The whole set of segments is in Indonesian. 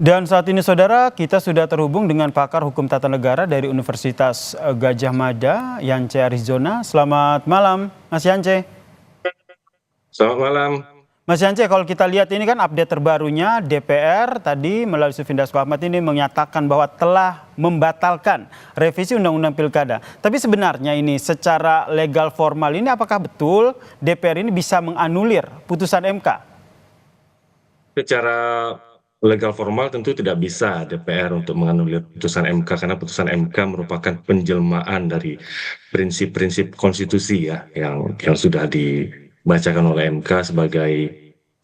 Dan saat ini saudara, kita sudah terhubung dengan pakar hukum tata negara dari Universitas Gajah Mada, Yance Arizona. Selamat malam, Mas Yance. Selamat malam. Mas Yance, kalau kita lihat ini kan update terbarunya DPR tadi melalui Sufindas Ahmad ini menyatakan bahwa telah membatalkan revisi Undang-Undang Pilkada. Tapi sebenarnya ini secara legal formal ini apakah betul DPR ini bisa menganulir putusan MK? Secara legal formal tentu tidak bisa DPR untuk menganulir putusan MK karena putusan MK merupakan penjelmaan dari prinsip-prinsip konstitusi ya yang sudah dibacakan oleh MK sebagai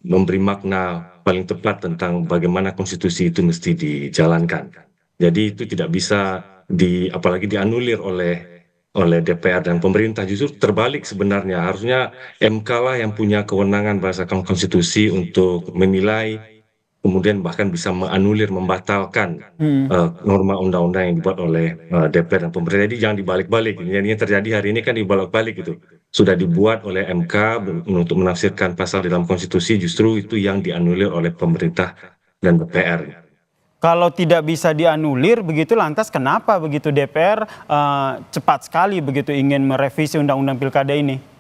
memberi makna paling tepat tentang bagaimana konstitusi itu mesti dijalankan. Jadi itu tidak bisa apalagi dianulir oleh DPR dan pemerintah. Justru terbalik sebenarnya, harusnya MK lah yang punya kewenangan berdasarkan konstitusi untuk menilai, kemudian bahkan bisa menganulir, membatalkan norma undang-undang yang dibuat oleh DPR dan pemerintah. Jadi jangan dibalik-balik. Yang terjadi hari ini kan dibalik-balik gitu. Sudah dibuat oleh MK untuk menafsirkan pasal di dalam konstitusi, justru itu yang dianulir oleh pemerintah dan DPR. Kalau tidak bisa dianulir begitu, lantas kenapa begitu DPR cepat sekali begitu ingin merevisi Undang-Undang Pilkada ini?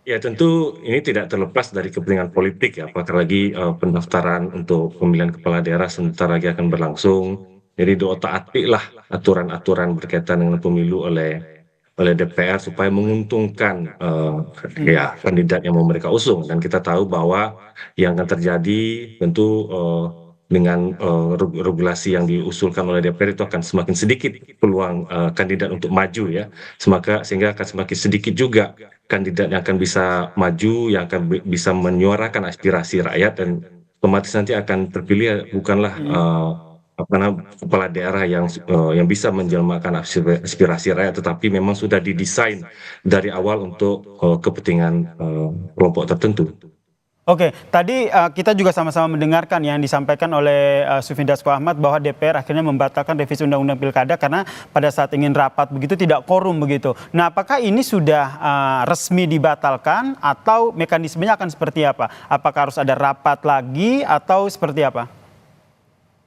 Ya tentu ini tidak terlepas dari kepentingan politik ya, apalagi lagi pendaftaran untuk pemilihan kepala daerah sebentar lagi akan berlangsung. Jadi diotak-atik lah aturan-aturan berkaitan dengan pemilu oleh DPR supaya menguntungkan ya kandidat yang mau mereka usung. Dan kita tahu bahwa yang akan terjadi tentu dengan regulasi yang diusulkan oleh DPR itu akan semakin sedikit peluang kandidat untuk maju ya, sehingga akan semakin sedikit juga kandidat yang akan bisa maju, yang akan bisa menyuarakan aspirasi rakyat, dan otomatis nanti akan terpilih bukanlah kepala daerah yang bisa menjelmakan aspirasi rakyat, tetapi memang sudah didesain dari awal untuk kepentingan kelompok tertentu. Oke, tadi kita juga sama-sama mendengarkan yang disampaikan oleh Sufindas Ahmad bahwa DPR akhirnya membatalkan revisi Undang-Undang Pilkada karena pada saat ingin rapat begitu tidak quorum begitu. Nah, apakah ini sudah resmi dibatalkan atau mekanismenya akan seperti apa? Apakah harus ada rapat lagi atau seperti apa?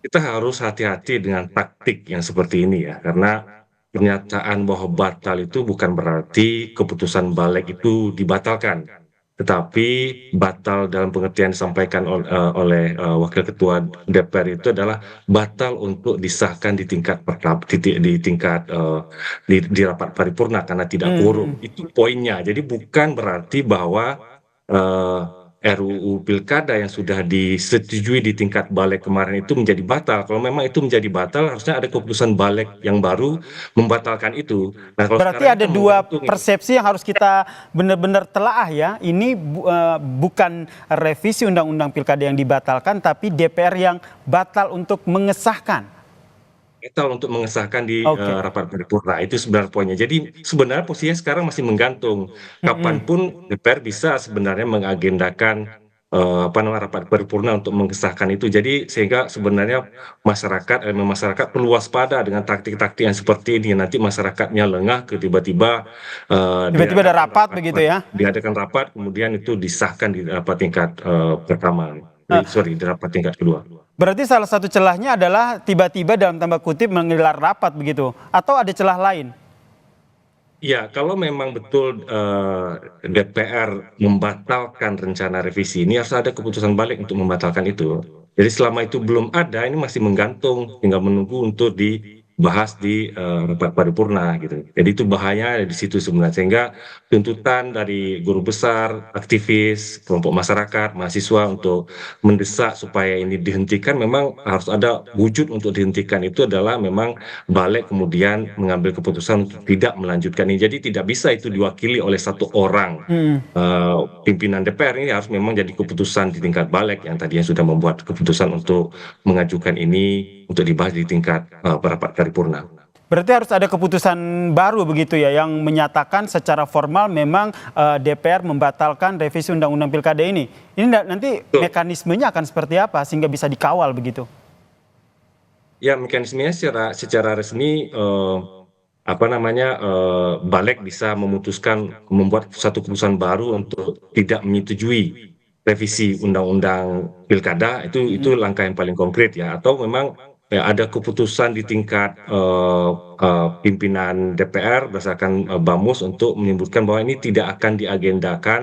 Kita harus hati-hati dengan taktik yang seperti ini ya, karena pernyataan bahwa batal itu bukan berarti keputusan balik itu dibatalkan. Tetapi batal dalam pengertian disampaikan oleh Wakil Ketua DPR itu adalah batal untuk disahkan di tingkat di rapat paripurna karena tidak quorum. Itu poinnya. Jadi bukan berarti bahwa RUU Pilkada yang sudah disetujui di tingkat balik kemarin itu menjadi batal. Kalau memang itu menjadi batal, harusnya ada keputusan balik yang baru membatalkan itu. Nah, kalau Berarti sekarang ada kan dua menggantung. persepsi yang harus kita benar-benar telaah ya. Ini bukan revisi Undang-Undang Pilkada yang dibatalkan, tapi DPR yang batal untuk mengesahkan. Batal untuk mengesahkan di Oke. rapat paripurna, itu sebenarnya poinnya. Jadi sebenarnya posisinya sekarang masih menggantung. Kapanpun DPR bisa sebenarnya mengagendakan rapat paripurna untuk mengesahkan itu. Jadi sehingga sebenarnya masyarakat perlu waspada dengan taktik-taktik yang seperti ini. Nanti masyarakatnya lengah tiba-tiba Tiba-tiba ada rapat begitu ya. diadakan rapat, kemudian itu disahkan di rapat tingkat pertama. Sorry, di rapat tingkat kedua. Berarti salah satu celahnya adalah tiba-tiba dalam tanda kutip menggelar rapat begitu, atau ada celah lain? Ya, kalau memang betul DPR membatalkan rencana revisi ini, harus ada keputusan balik untuk membatalkan itu. Jadi selama itu belum ada, ini masih menggantung, tinggal menunggu untuk dibahas di rapat paripurna gitu. Jadi itu bahaya ada di situ sebenarnya, sehingga tuntutan dari guru besar, aktivis, kelompok masyarakat, mahasiswa untuk mendesak supaya ini dihentikan, memang harus ada wujud untuk dihentikan. Itu adalah memang balik kemudian mengambil keputusan untuk tidak melanjutkan ini. Jadi tidak bisa itu diwakili oleh satu orang. Pimpinan DPR ini harus memang jadi keputusan di tingkat balik yang tadinya sudah membuat keputusan untuk mengajukan ini untuk dibahas di tingkat rapat paripurna. Berarti harus ada keputusan baru begitu ya, yang menyatakan secara formal memang DPR membatalkan revisi Undang-Undang Pilkada ini. Ini nanti mekanismenya akan seperti apa sehingga bisa dikawal begitu? Ya, mekanismenya secara resmi balik bisa memutuskan membuat satu keputusan baru untuk tidak menyetujui revisi undang-undang pilkada itu langkah yang paling konkret ya, atau memang ya ada keputusan di tingkat pimpinan DPR berdasarkan Bamus untuk menyebutkan bahwa ini tidak akan diagendakan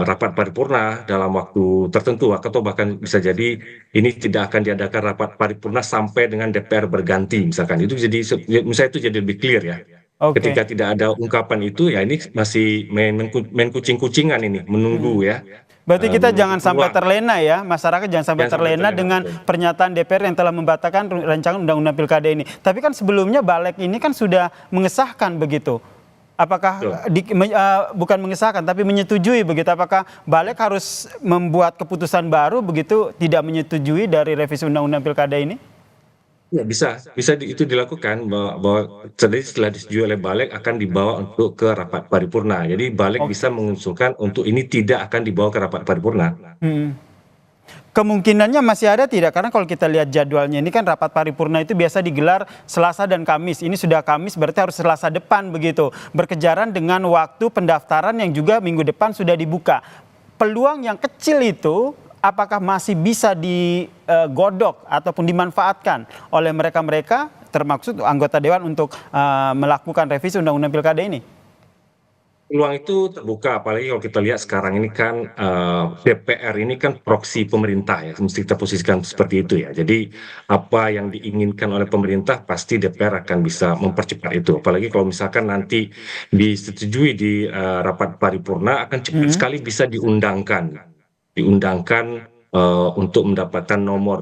rapat paripurna dalam waktu tertentu, atau bahkan bisa jadi ini tidak akan diadakan rapat paripurna sampai dengan DPR berganti misalkan. Itu jadi misalnya itu jadi lebih clear ya. Oke. Ketika tidak ada ungkapan itu ya ini masih main kucing-kucingan ini, menunggu ya. Berarti kita Menunggu jangan sampai peluang. terlena ya, masyarakat jangan sampai Jangan sampai terlena terlena, dengan betul. pernyataan DPR yang telah membatalkan rancangan undang-undang pilkada ini. Tapi kan sebelumnya Balik ini kan sudah mengesahkan begitu. Apakah Betul. bukan mengesahkan tapi menyetujui begitu? Apakah Balik harus membuat keputusan baru begitu tidak menyetujui dari revisi undang-undang pilkada ini? Ya, bisa itu dilakukan bahwa jadi setelah disetujui oleh Balik akan dibawa untuk ke rapat paripurna. Jadi Balik bisa Oke. mengusulkan untuk ini tidak akan dibawa ke rapat paripurna. Hmm. Kemungkinannya masih ada tidak? Karena kalau kita lihat jadwalnya ini kan rapat paripurna itu biasa digelar Selasa dan Kamis. Ini sudah Kamis berarti harus Selasa depan begitu. Berkejaran dengan waktu pendaftaran yang juga minggu depan sudah dibuka. Peluang yang kecil itu apakah masih bisa digodok ataupun dimanfaatkan oleh mereka-mereka termaksud anggota dewan untuk melakukan revisi undang-undang pilkada ini? Peluang itu terbuka, apalagi kalau kita lihat sekarang ini kan DPR ini kan proksi pemerintah ya, mesti kita posisikan seperti itu ya. Jadi apa yang diinginkan oleh pemerintah pasti DPR akan bisa mempercepat itu. Apalagi kalau misalkan nanti disetujui di rapat paripurna akan cepat Mhm. sekali bisa diundangkan untuk mendapatkan nomor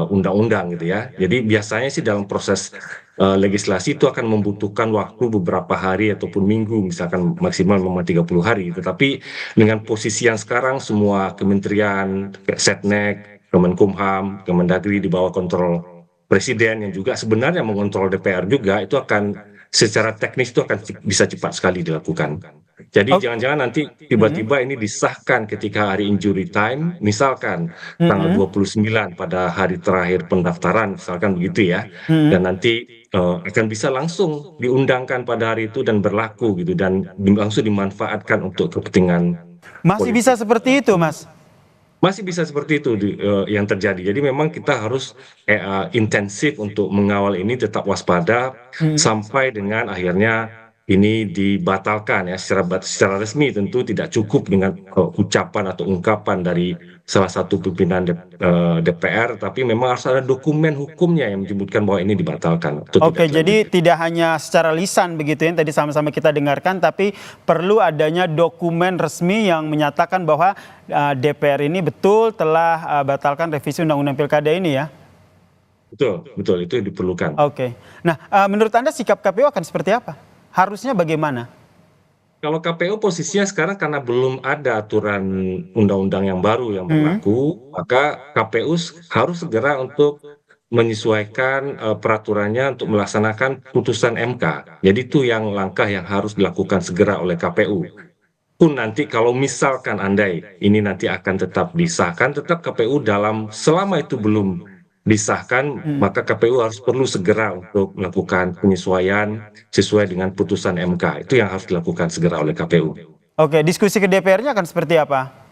undang-undang gitu ya. Jadi biasanya sih dalam proses legislasi itu akan membutuhkan waktu beberapa hari ataupun minggu, misalkan maksimal memang 30 hari. Tetapi dengan posisi yang sekarang semua kementerian, Setnek, Kemenkumham, Kemendagri di bawah kontrol presiden yang juga sebenarnya mengontrol DPR juga, itu akan secara teknis itu akan bisa cepat sekali dilakukan. Jadi Oh, jangan-jangan nanti mhm, tiba-tiba ini disahkan ketika hari injury time, misalkan tanggal mhm, 29 pada hari terakhir pendaftaran, misalkan begitu ya. mhm. Dan nanti akan bisa langsung diundangkan pada hari itu dan berlaku gitu, dan langsung dimanfaatkan untuk kepentingan Masih bisa politik. seperti itu, Mas? Masih bisa seperti itu yang terjadi. Jadi memang kita harus intensif untuk mengawal ini, tetap waspada Mhm. sampai dengan akhirnya ini dibatalkan ya secara resmi. Tentu tidak cukup dengan ucapan atau ungkapan dari salah satu pimpinan DPR, tapi memang harus ada dokumen hukumnya yang menyebutkan bahwa ini dibatalkan atau tidak Oke, jadi dilanjutkan. tidak hanya secara lisan begitu yang tadi sama-sama kita dengarkan, tapi perlu adanya dokumen resmi yang menyatakan bahwa DPR ini betul telah batalkan revisi undang-undang pilkada ini ya. Betul, betul itu diperlukan. Oke. Nah, menurut Anda sikap KPU akan seperti apa? Harusnya bagaimana? Kalau KPU posisinya sekarang karena belum ada aturan undang-undang yang baru yang Mhm. berlaku, maka KPU harus segera untuk menyesuaikan peraturannya untuk melaksanakan putusan MK. Jadi itu yang langkah yang harus dilakukan segera oleh KPU. Pun nanti kalau misalkan andai ini nanti akan tetap disahkan, tetap KPU dalam selama itu belum disahkan, Mhm. maka KPU harus perlu segera untuk melakukan penyesuaian sesuai dengan putusan MK. Itu yang harus dilakukan segera oleh KPU. Oke, diskusi ke DPR-nya akan seperti apa?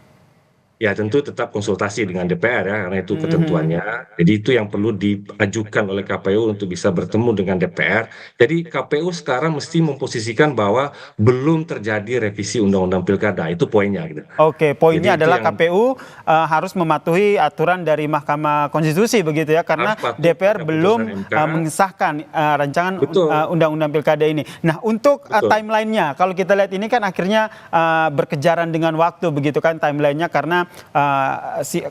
Ya tentu tetap konsultasi dengan DPR ya, karena itu Mhm. ketentuannya. Jadi itu yang perlu diajukan oleh KPU untuk bisa bertemu dengan DPR. Jadi KPU sekarang mesti memposisikan bahwa belum terjadi revisi Undang-Undang Pilkada, itu poinnya gitu. Oke, Jadi poinnya itu adalah yang KPU harus mematuhi aturan dari Mahkamah Konstitusi begitu ya, harus karena patuh DPR pada putusan belum MK. mengesahkan rancangan Betul, undang-undang pilkada ini. Nah, untuk betul. timelinenya, kalau kita lihat ini kan akhirnya berkejaran dengan waktu begitu kan timelinenya, karena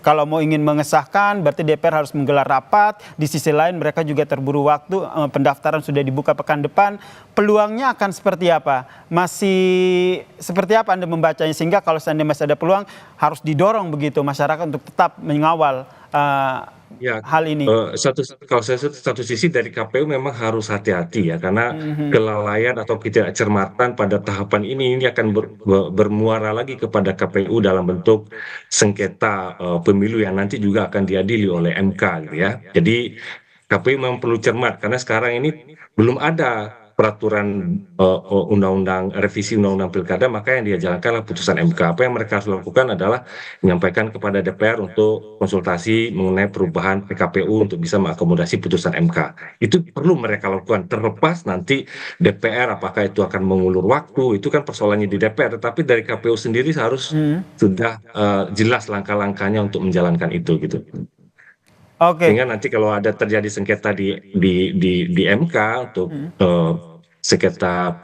kalau mau ingin mengesahkan berarti DPR harus menggelar rapat. Di sisi lain mereka juga terburu waktu, pendaftaran sudah dibuka pekan depan. Peluangnya akan seperti apa? Masih seperti apa Anda membacanya sehingga kalau seandainya masih ada peluang harus didorong begitu masyarakat untuk tetap mengawal Ya, hal ini. kalau saya satu sisi dari KPU memang harus hati-hati ya, karena Mhm. kelalaian atau ketidakcermatan pada tahapan ini akan bermuara lagi kepada KPU dalam bentuk sengketa pemilu yang nanti juga akan diadili oleh MK gitu ya. Jadi KPU memang perlu cermat karena sekarang ini belum ada peraturan undang-undang revisi undang-undang pilkada, maka yang dia jalankanlah putusan MK. Apa yang mereka harus lakukan adalah menyampaikan kepada DPR untuk konsultasi mengenai perubahan PKPU untuk bisa mengakomodasi putusan MK. Itu perlu mereka lakukan, terlepas nanti DPR apakah itu akan mengulur waktu, itu kan persoalannya di DPR, tetapi dari KPU sendiri harus sudah jelas langkah-langkahnya untuk menjalankan itu gitu. Oke. Sehingga nanti kalau ada terjadi sengketa di MK untuk sengketa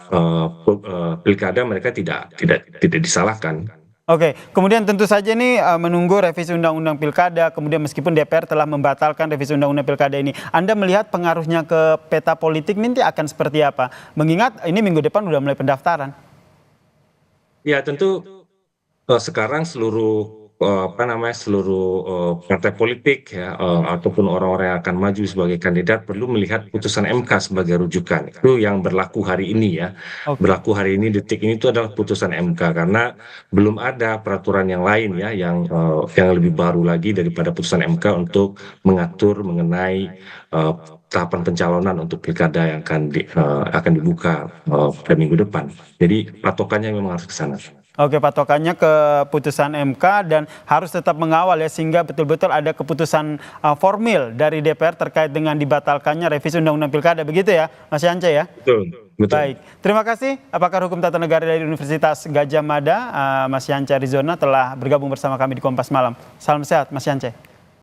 pilkada, mereka tidak disalahkan. Oke, kemudian tentu saja nih menunggu revisi Undang-Undang Pilkada, kemudian meskipun DPR telah membatalkan revisi Undang-Undang Pilkada ini, Anda melihat pengaruhnya ke peta politik nanti akan seperti apa? Mengingat ini minggu depan udah mulai pendaftaran. Ya tentu sekarang seluruh partai politik ya ataupun orang-orang yang akan maju sebagai kandidat perlu melihat putusan MK sebagai rujukan. Itu yang berlaku hari ini ya. Oke. Berlaku hari ini, detik ini itu adalah putusan MK, karena belum ada peraturan yang lain ya yang lebih baru lagi daripada putusan MK untuk mengatur mengenai tahapan pencalonan untuk pilkada yang akan dibuka pada minggu depan. Jadi patokannya memang harus ke sana. Oke, patokannya ke putusan MK dan harus tetap mengawal ya sehingga betul-betul ada keputusan formil dari DPR terkait dengan dibatalkannya revisi Undang-Undang Pilkada, begitu ya Mas Yance ya? Betul. Baik, terima kasih pakar hukum tata negara dari Universitas Gadjah Mada, Mas Yance Arizona telah bergabung bersama kami di Kompas Malam. Salam sehat Mas Yance.